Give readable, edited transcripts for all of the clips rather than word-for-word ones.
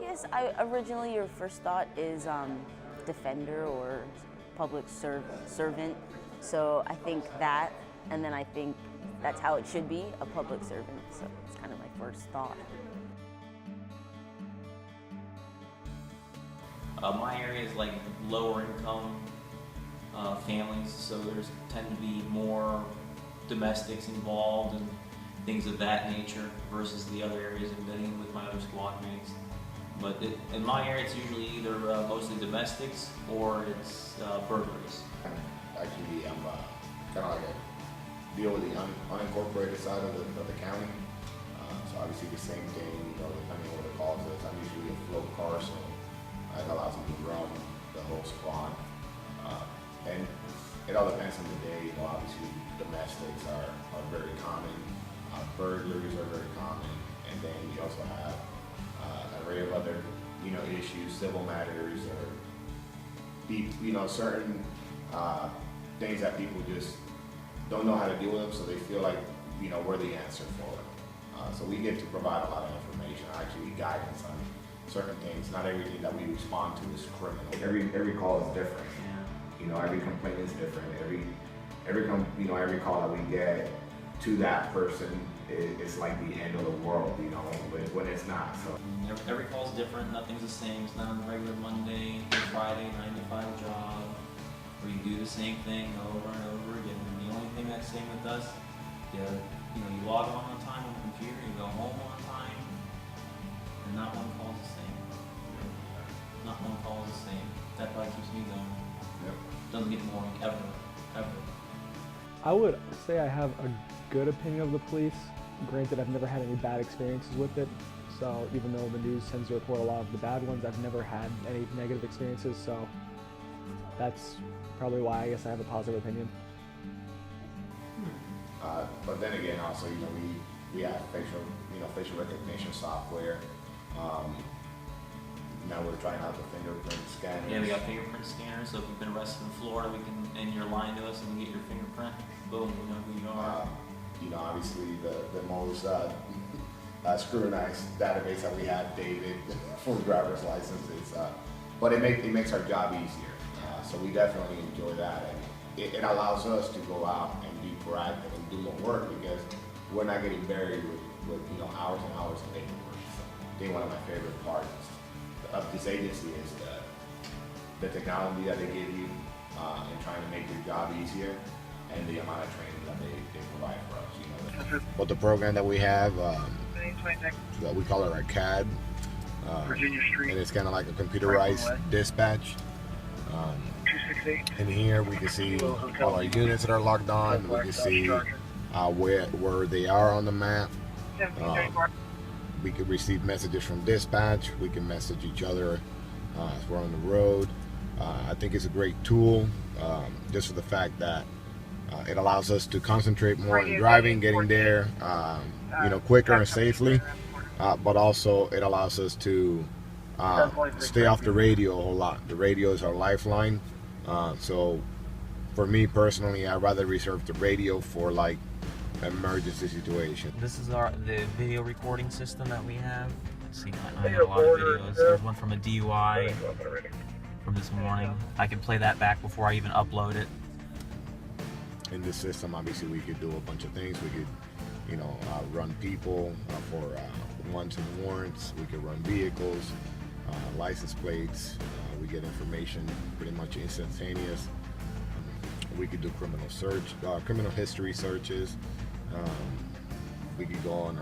guess originally your first thought is defender or public servant. So I think that, and then I think that's how it should be, a public servant. So it's kind of my first thought. My area is like lower income families, so there's tend to be more domestics involved and things of that nature versus the other areas I've been in with my other squad mates. But in my area, it's usually either mostly domestics or it's burglaries. Actually, I'm kind of like a deal with the unincorporated side of the county. So obviously the same thing, depending on what the cause is. I'm usually a float car, so it allows me to run the whole squad. And it all depends on the day. Obviously domestics are very common. Burglaries are very common. And then you also have an array of other, issues, civil matters, or certain things that people just don't know how to deal with them, so they feel like, we're the answer for them. So we get to provide a lot of information, actually guidance on certain things. Not everything that we respond to is criminal. Every call is different. Every complaint is different. Every call that we get to that person is like the end of the world, when it's not. So every call is different. Nothing's the same. It's not a regular Monday through Friday 9 to 5 job where you do the same thing over and over again. And the only thing that's the same with us, you log on time on the computer, you go home on time, and not one call is the same. Not one call is the same. That probably keeps me going. Yep. Doesn't get boring ever. I would say I have a good opinion of the police. Granted, I've never had any bad experiences with it. So even though the news tends to report a lot of the bad ones, I've never had any negative experiences. So that's probably why I guess I have a positive opinion. But then again, also, we have facial recognition software. Now we're trying out the fingerprint scanners. Yeah, we got fingerprint scanners, so if you've been arrested in Florida, and you're lying to us and we get your fingerprint, boom, we know who you are. Obviously the most scrutinized database that we have, David, for driver's licenses. But it makes our job easier. So we definitely enjoy that, and it allows us to go out and be proactive and do more work because we're not getting buried with hours and hours of paperwork. So I think one of my favorite parts of this agency is the technology that they give you in trying to make your job easier, and the amount of training that they provide for us. But the program that we have, we call it our CAD, Virginia Street, and it's kind of like a computerized dispatch. In here we can see all our units that are logged on. We can see where they are on the map. We can receive messages from dispatch. We can message each other as we're on the road. I think it's a great tool, just for the fact that it allows us to concentrate more on driving, getting there, quicker and safely. But also it allows us to stay off the radio a whole lot. The radio is our lifeline. So for me personally, I'd rather reserve the radio for like emergency situation. This is the video recording system that we have. Let's see, I have a lot of videos. There's one from a DUI from this morning. I can play that back before I even upload it. In this system, obviously, we could do a bunch of things. We could, run people for wants and warrants. We could run vehicles, license plates. We get information pretty much instantaneous. We could do criminal history searches. We could go on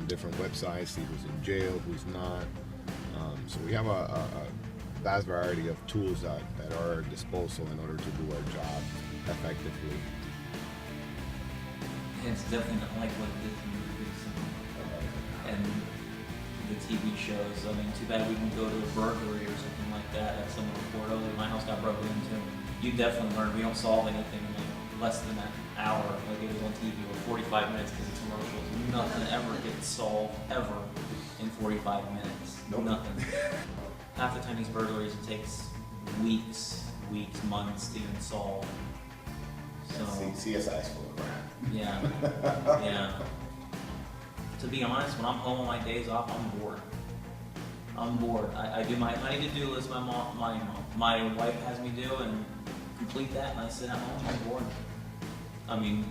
different websites, see who's in jail, who's not. So we have a vast variety of tools that are at our disposal in order to do our job effectively. It's definitely not like what it did to movies and the TV shows. I mean, too bad we can go to a burglary or something like that. That's someone report, oh, my house got broken into. You definitely learn. We don't solve anything in like less than an hour, like it was on TV, or 45 minutes because it's commercials. Nothing ever gets solved ever in 45 minutes. Nope. Nothing. Half the time these burglaries, it takes weeks, months to even solve. So CSI is full of crap. yeah, yeah. To be honest, when I'm home on my days off, I'm bored. I'm bored. I do my honey to-do list. My wife has me do and complete that, and I sit at home. I'm bored. I mean,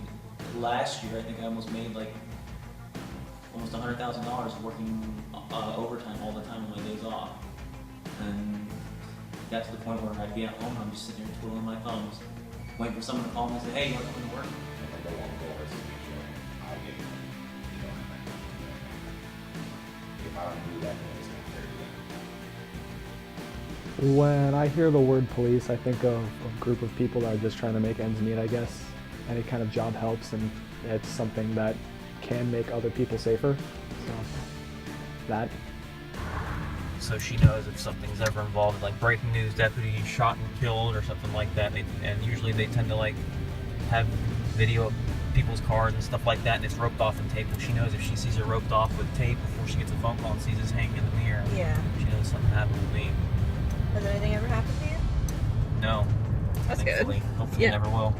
last year I think I almost made like almost $100,000 working overtime all the time on my days off, and got to the point where I'd be at home and I'm just sitting there twiddling my thumbs, waiting for someone to call me and say, "Hey, you want to come to work?" I don't want to go over to the show. I'll get it. You know what I mean? If I don't do that, then it's not fair to them. When I hear the word police, I think of a group of people that are just trying to make ends meet, I guess. Any kind of job helps, and it's something that can make other people safer. So, that. So she knows if something's ever involved, like breaking news, deputy shot and killed or something like that. And usually they tend to like have video of people's cars and stuff like that, and it's roped off and taped. And she knows if she sees it roped off with tape before she gets a phone call and sees us hanging in the mirror, Yeah. she knows something happened with me. Has anything ever happened to you? No. That's good. Thankfully. Hopefully Yeah. it never will.